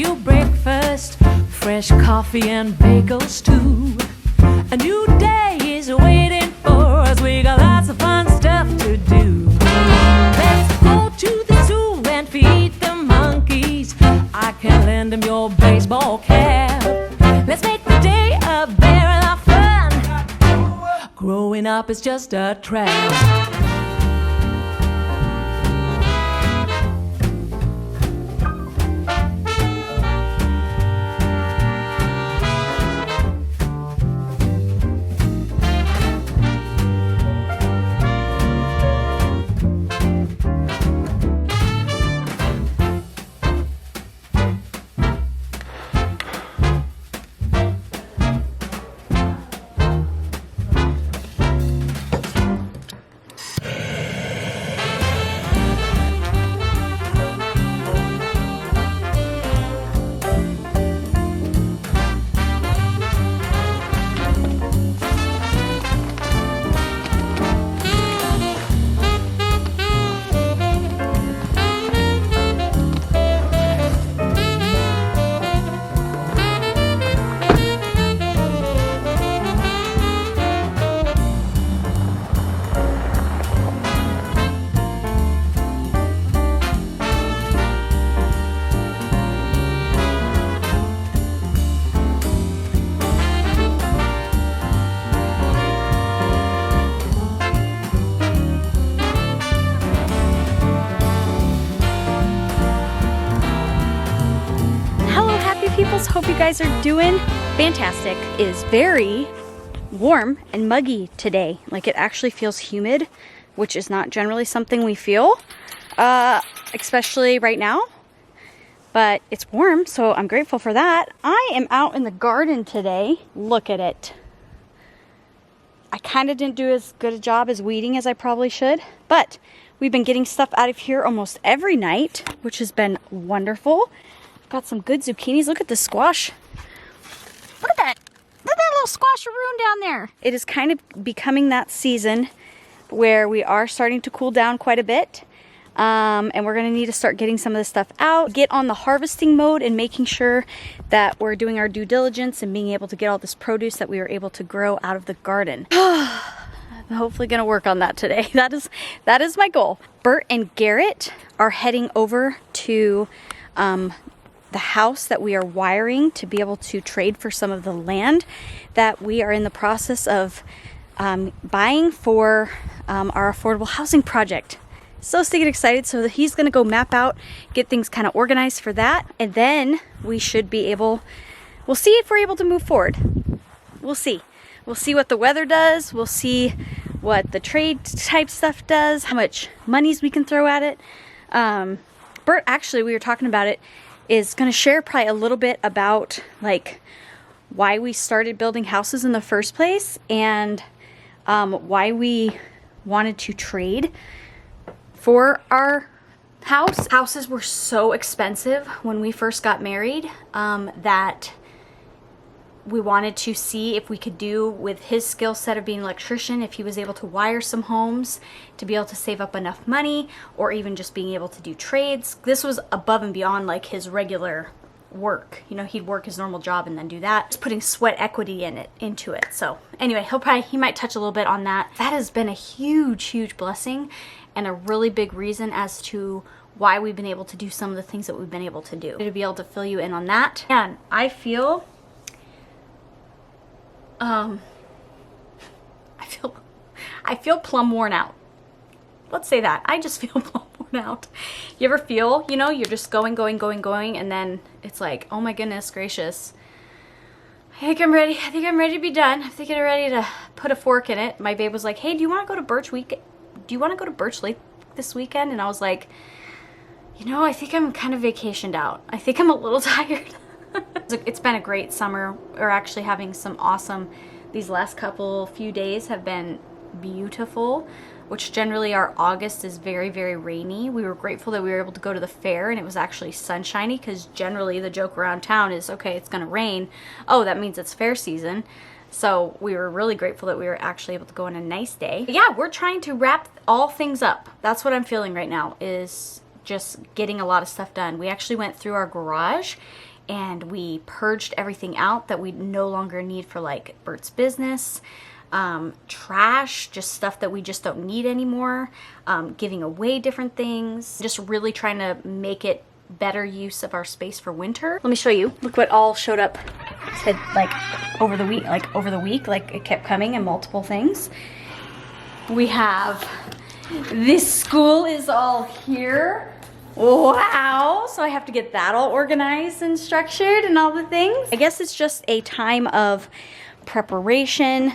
your breakfast, fresh coffee and bagels too. A new day is waiting for us, we got lots of fun stuff to do. Let's go to the zoo and feed the monkeys. I can lend them your baseball cap. Let's make the day a barrel of fun. Growing up is just a trap. Hope you guys are doing fantastic. It is very warm and muggy today. Like, it actually feels humid, which is not generally something we feel, especially right now. But it's warm, so I'm grateful for that. I am out in the garden today. Look at it. I kind of didn't do as good a job as weeding as I probably should, but we've been getting stuff out of here almost every night, which has been wonderful. Got some good zucchinis. Look at the squash. Look at that. Look at that little squasharoon down there. It is kind of becoming that season where we are starting to cool down quite a bit. And we're going to need to start getting some of this stuff out. Get on the harvesting mode and making sure that we're doing our due diligence and being able to get all this produce that we were able to grow out of the garden. I'm hopefully going to work on that today. That is my goal. Bert and Garrett are heading over to the house that we are wiring to be able to trade for some of the land that we are in the process of buying for our affordable housing project. So stinking excited. So that he's going to go map out, get things kind of organized for that, and then we should be able, we'll see if we're able to move forward. We'll see what the weather does. We'll see what the trade type stuff does, how much monies we can throw at it. Bert, actually, we were talking about it, is going to share probably a little bit about like why we started building houses in the first place, and why we wanted to trade for our house. Houses were so expensive when we first got married that we wanted to see if we could do with his skill set of being an electrician, if he was able to wire some homes to be able to save up enough money, or even just being able to do trades. This was above and beyond like his regular work. You know, he'd work his normal job and then do that. Just putting sweat equity into it. So anyway, he might touch a little bit on that. That has been a huge blessing and a really big reason as to why we've been able to do some of the things that we've been able to do. To be able to fill you in on that. And I feel I feel plumb worn out. Let's say that. I just feel plumb worn out. You ever feel, you know, you're just going, and then it's like, oh my goodness gracious, I think I'm ready to be done. I think I'm ready to put a fork in it. My babe was like, hey, do you want to go to Birch Lake this weekend? And I was like, you know, I think I'm kind of vacationed out. I think I'm a little tired. It's been a great summer. We're actually having some awesome, these last few days have been beautiful, which generally our August is very rainy. We were grateful that we were able to go to the fair and it was actually sunshiny, because generally the joke around town is, okay, it's gonna rain. Oh, that means it's fair season. So we were really grateful that we were actually able to go on a nice day. But yeah, we're trying to wrap all things up. That's what I'm feeling right now, is just getting a lot of stuff done. We actually went through our garage and we purged everything out that we no longer need for like Bert's business. Trash, just stuff that we just don't need anymore, giving away different things, just really trying to make it better use of our space for winter. Let me show you. Look what all showed up over the week, like it kept coming in multiple things. We have this school is all here. Wow, so I have to get that all organized and structured and all the things. I guess it's just a time of preparation,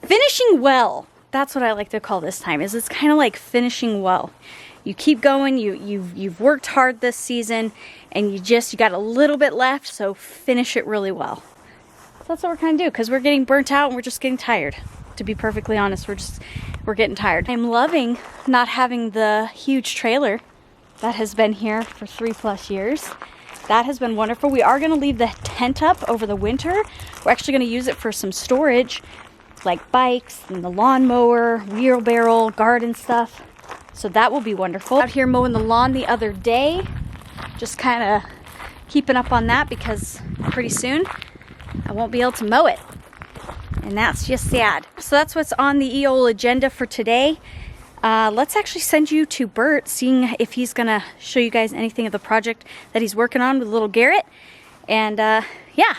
finishing well. That's what I like to call this time, is it's kind of like finishing well. You keep going, you've worked hard this season, and you got a little bit left, so finish it really well. So that's what we're kind of do, because we're getting burnt out and we're just getting tired. To be perfectly honest, we're getting tired. I'm loving not having the huge trailer that has been here for 3+ years. That has been wonderful. We are gonna leave the tent up over the winter. We're actually gonna use it for some storage, like bikes and the lawnmower, wheelbarrow, garden stuff. So that will be wonderful. Out here mowing the lawn the other day, just kind of keeping up on that because pretty soon I won't be able to mow it. And that's just sad. So that's what's on the EOL agenda for today. Let's actually send you to Bert, seeing if he's gonna show you guys anything of the project that he's working on with little Garrett. And yeah,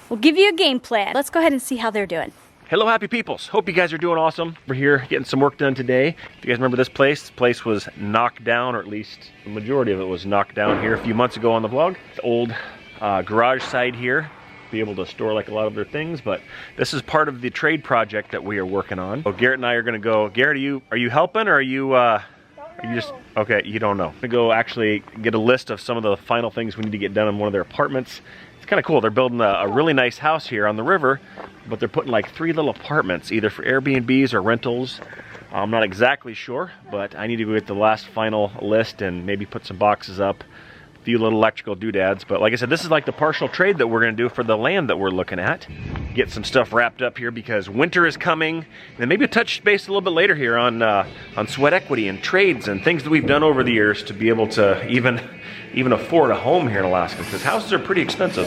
we'll give you a game plan. Let's go ahead and see how they're doing. Hello, happy peoples. Hope you guys are doing awesome. We're here getting some work done today. If you guys remember this place was knocked down, or at least the majority of it was knocked down here a few months ago on the vlog. The old garage side here, be able to store like a lot of their things, but this is part of the trade project that we are working on. So Garrett and I are gonna go. Garrett, are you helping, or are you just, okay, you don't know. I'm gonna go actually get a list of some of the final things we need to get done in one of their apartments. It's kind of cool. They're building a really nice house here on the river, but they're putting like 3 little apartments, either for Airbnbs or rentals. I'm not exactly sure, but I need to go get the last final list and maybe put some boxes up, a few little electrical doodads. But like I said, this is like the partial trade that we're gonna do for the land that we're looking at. Get some stuff wrapped up here because winter is coming. And then maybe touch base a little bit later here on sweat equity and trades and things that we've done over the years to be able to even afford a home here in Alaska, because houses are pretty expensive.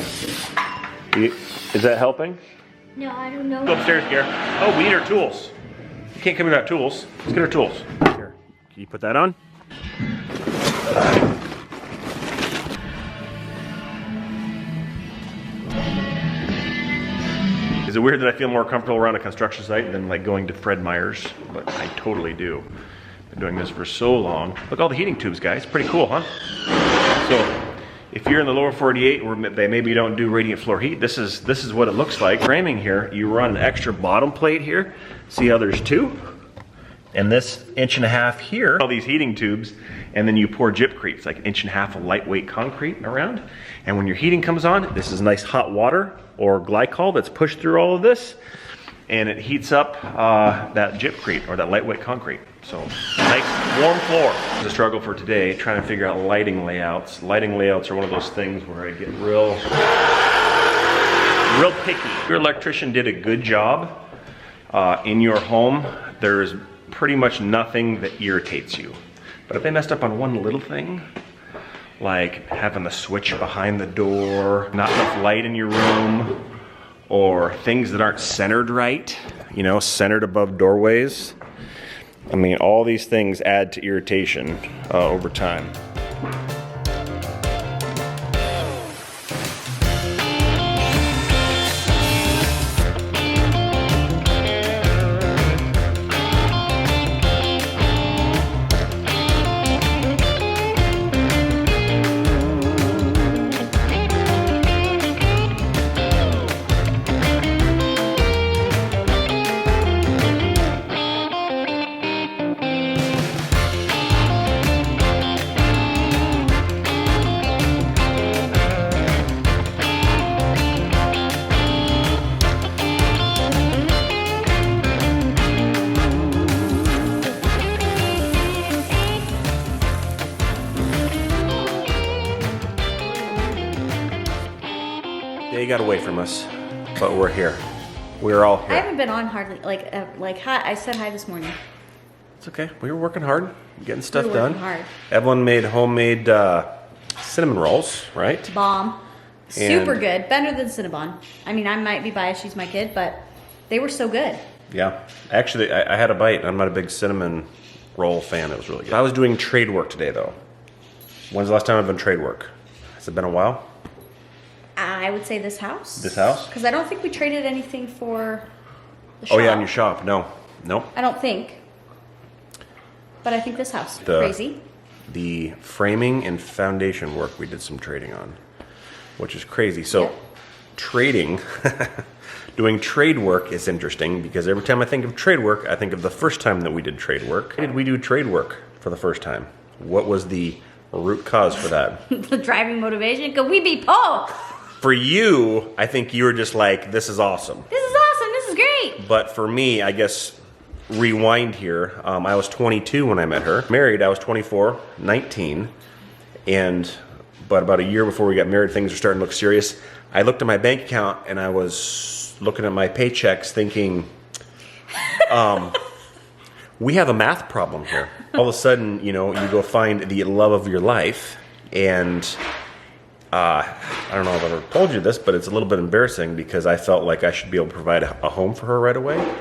Is that helping? No, I don't know. Go upstairs, Garrett. Oh, we need our tools. You can't come without tools. Let's get our tools. Here, can you put that on? Is it weird that I feel more comfortable around a construction site than like going to Fred Meyer's? But I totally do. Been doing this for so long. Look at all the heating tubes, guys. Pretty cool, huh? So, if you're in the lower 48 where they maybe don't do radiant floor heat, this is what it looks like. Framing here, you run an extra bottom plate here. See how there's 2? And this 1.5 inch here, all these heating tubes, and then you pour gypcrete. It's like 1.5 inch of lightweight concrete around. And when your heating comes on, this is nice hot water or glycol that's pushed through all of this, and it heats up that gypcrete or that lightweight concrete. So nice warm floor. It's a struggle for today, trying to figure out lighting layouts. Lighting layouts are one of those things where I get real picky. If your electrician did a good job in your home, there's pretty much nothing that irritates you. But if they messed up on one little thing, like having the switch behind the door, not enough light in your room, or things that aren't centered right, you know, centered above doorways. I mean, all these things add to irritation over time. They got away from us, but we're here. We're all here. I haven't been on hardly, like hi. I said hi this morning. It's okay. We were working hard, getting stuff done. Hard. Evelyn made homemade cinnamon rolls, right? Bomb. Super good. Better than Cinnabon. I mean, I might be biased. She's my kid, but they were so good. Yeah. Actually, I had a bite. I'm not a big cinnamon roll fan. It was really good. I was doing trade work today, though. When's the last time I've done trade work? Has it been a while? I would say this house. This house? Because I don't think we traded anything for the shop. Oh, yeah, in your shop. No. Nope. I don't think. But I think this house. Crazy. The framing and foundation work we did some trading on, which is crazy. So Yep. trading, doing trade work is interesting because every time I think of trade work, I think of the first time that we did trade work. Why did we do trade work for the first time? What was the root cause for that? The driving motivation? Could we be poor? For you, I think you were just like, this is awesome. This is awesome. This is great. But for me, I guess, rewind here, I was 22 when I met her. Married, I was 24, 19. But about a year before we got married, things were starting to look serious. I looked at my bank account and I was looking at my paychecks thinking, we have a math problem here. All of a sudden, you go find the love of your life, and I don't know if I've ever told you this, but it's a little bit embarrassing because I felt like I should be able to provide a home for her right away.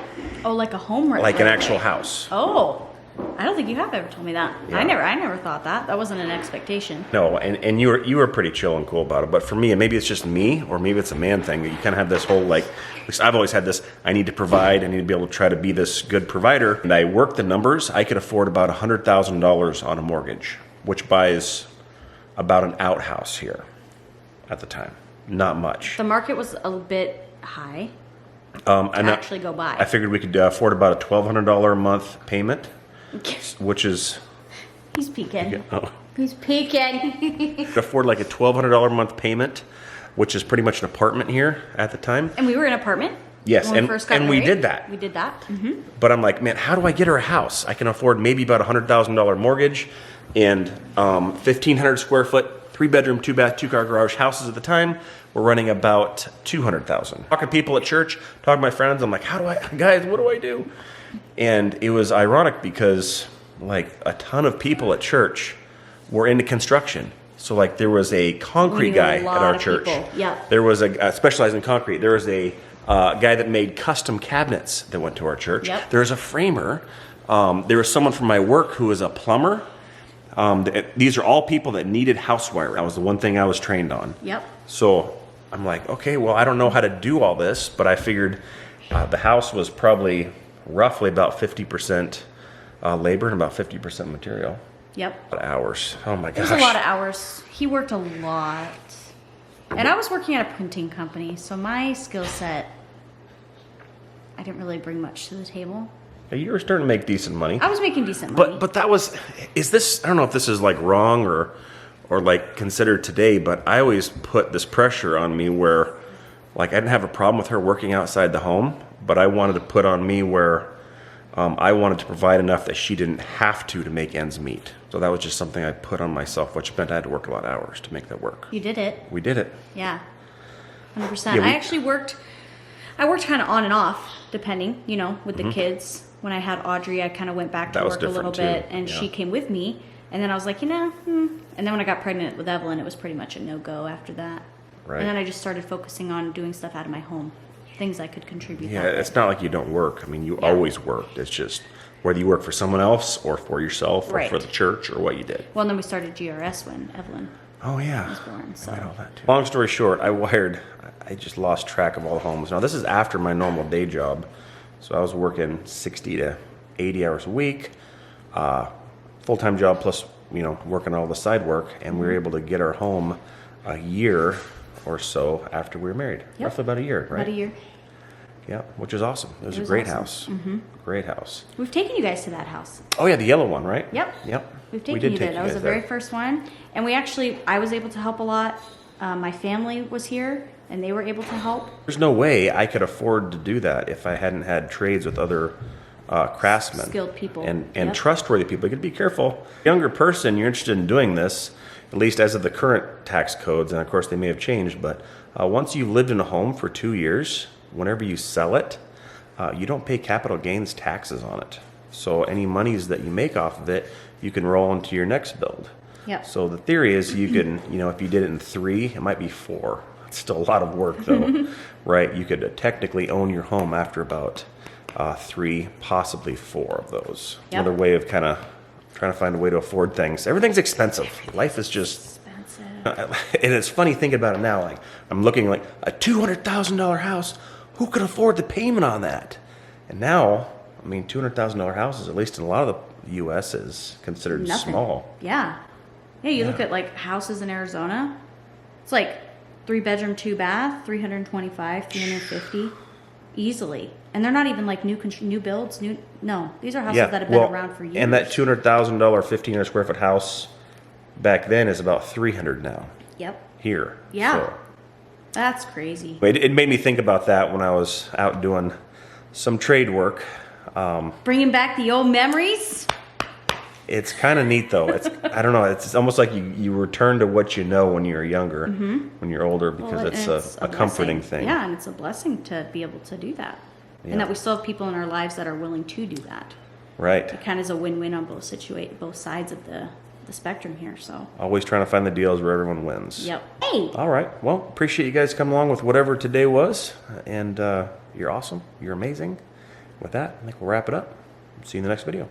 Oh, like a home right Like away. an actual house. Oh, I don't think you have ever told me that. Yeah. I never thought that. That wasn't an expectation. No, and you were pretty chill and cool about it. But for me, and maybe it's just me, or maybe it's a man thing, that you kind of have this whole, like, at least I've always had this, I need to provide, I need to be able to try to be this good provider. And I worked the numbers. I could afford about $100,000 on a mortgage, which buys about an outhouse here at the time. Not much. The market was a bit high And to actually go buy. I figured we could afford about a $1,200 a month payment, which is... He's peeking. Oh. He's peeking. afford like a $1,200 a month payment, which is pretty much an apartment here at the time. And we were in an apartment. Yes, when we first got and we married. did that. We did that. Mm-hmm. But I'm like, man, how do I get her a house? I can afford maybe about $100,000 mortgage and 1,500 square foot, 3-bedroom, 2-bath, 2-car garage houses at the time. We're running about $200,000. Talking to people at church, talking to my friends. I'm like, guys, what do I do? And it was ironic because like a ton of people at church were into construction. So like there was a concrete guy at our church. Yeah. There was a specialized in concrete. There was a guy that made custom cabinets that went to our church. Yep. There was a framer. There was someone from my work who was a plumber. These are all people that needed house wiring. That was the one thing I was trained on. Yep. So I'm like, okay, well, I don't know how to do all this, but I figured the house was probably roughly about 50% labor and about 50% material. Yep. A lot of hours. Oh my gosh. It was a lot of hours. He worked a lot. And I was working at a printing company, so my skill set, I didn't really bring much to the table. You were starting to make decent money. I was making decent money. But that was, is this, I don't know if this is like wrong or like considered today, but I always put this pressure on me where like I didn't have a problem with her working outside the home, but I wanted to put on me where I wanted to provide enough that she didn't have to make ends meet. So that was just something I put on myself, which meant I had to work a lot of hours to make that work. You did it. We did it. Yeah. 100%. Yeah, I actually worked kind of on and off, depending, with Mm-hmm. the kids. When I had Audrey, I kind of went back to That was work a little different, bit, too. and Yeah. she came with me. And then I was like, And then when I got pregnant with Evelyn, it was pretty much a no-go after that. Right. And then I just started focusing on doing stuff out of my home, things I could contribute. Yeah, that way. it's not like you don't work. I mean, you Yeah. always worked. It's just whether you work for someone else or for yourself or Right. for the church or what you did. Well, and then we started GRS when Evelyn Oh, yeah. was born. So I know that too. Long story short, I just lost track of all the homes. Now, this is after my normal day job. So I was working 60 to 80 hours a week, full-time job plus, working all the side work. And we were able to get our home a year or so after we were married. Yep. Roughly about a year, right? about a year. Yeah, which is awesome. It was a was great awesome. house. Mm-hmm. Great house. We've taken you guys to that house. Oh, yeah, the yellow one, right? Yep. Yep. We've We taken did you take there. That was guys the very there. first one. And I was able to help a lot. My family was here, and they were able to help. There's no way I could afford to do that if I hadn't had trades with other craftsmen. Skilled people. And Yep. trustworthy people. You got to be careful. Younger person, you're interested in doing this, at least as of the current tax codes, and of course they may have changed, but once you've lived in a home for 2 years, whenever you sell it, you don't pay capital gains taxes on it. So any monies that you make off of it, you can roll into your next build. Yep. So the theory is you can, if you did it in 3, it might be 4. It's still a lot of work though, right? You could technically own your home after about 3, possibly 4 of those. Yep. Another way of kind of trying to find a way to afford things. Everything's expensive. Life is just Expensive. and it's funny thinking about it now. Like I'm looking like a $200,000 house. Who could afford the payment on that? And now, I mean, $200,000 houses, at least in a lot of the U.S., is considered Nothing. small. Yeah. Yeah, you look at like houses in Arizona. It's like 3-bedroom, 2-bath, 325, 350, easily. And they're not even like new builds. No, these are houses that have been around for years. And that $200,000 1,500 square foot house back then is about $300 now. Yep. Here. Yeah. So That's crazy. it made me think about that when I was out doing some trade work. Bringing back the old memories. It's kind of neat though. It's I don't know. It's almost like you return to what you know when you're younger, when you're older, because Well, it's and a comforting thing. Yeah, and it's a blessing to be able to do that. Yeah. And that we still have people in our lives that are willing to do that. Right. It kind of is a win-win on both sides of the spectrum here. So. Always trying to find the deals where everyone wins. Yep. Hey. All right. Well, appreciate you guys coming along with whatever today was, and you're awesome. You're amazing. With that, I think we'll wrap it up. See you in the next video.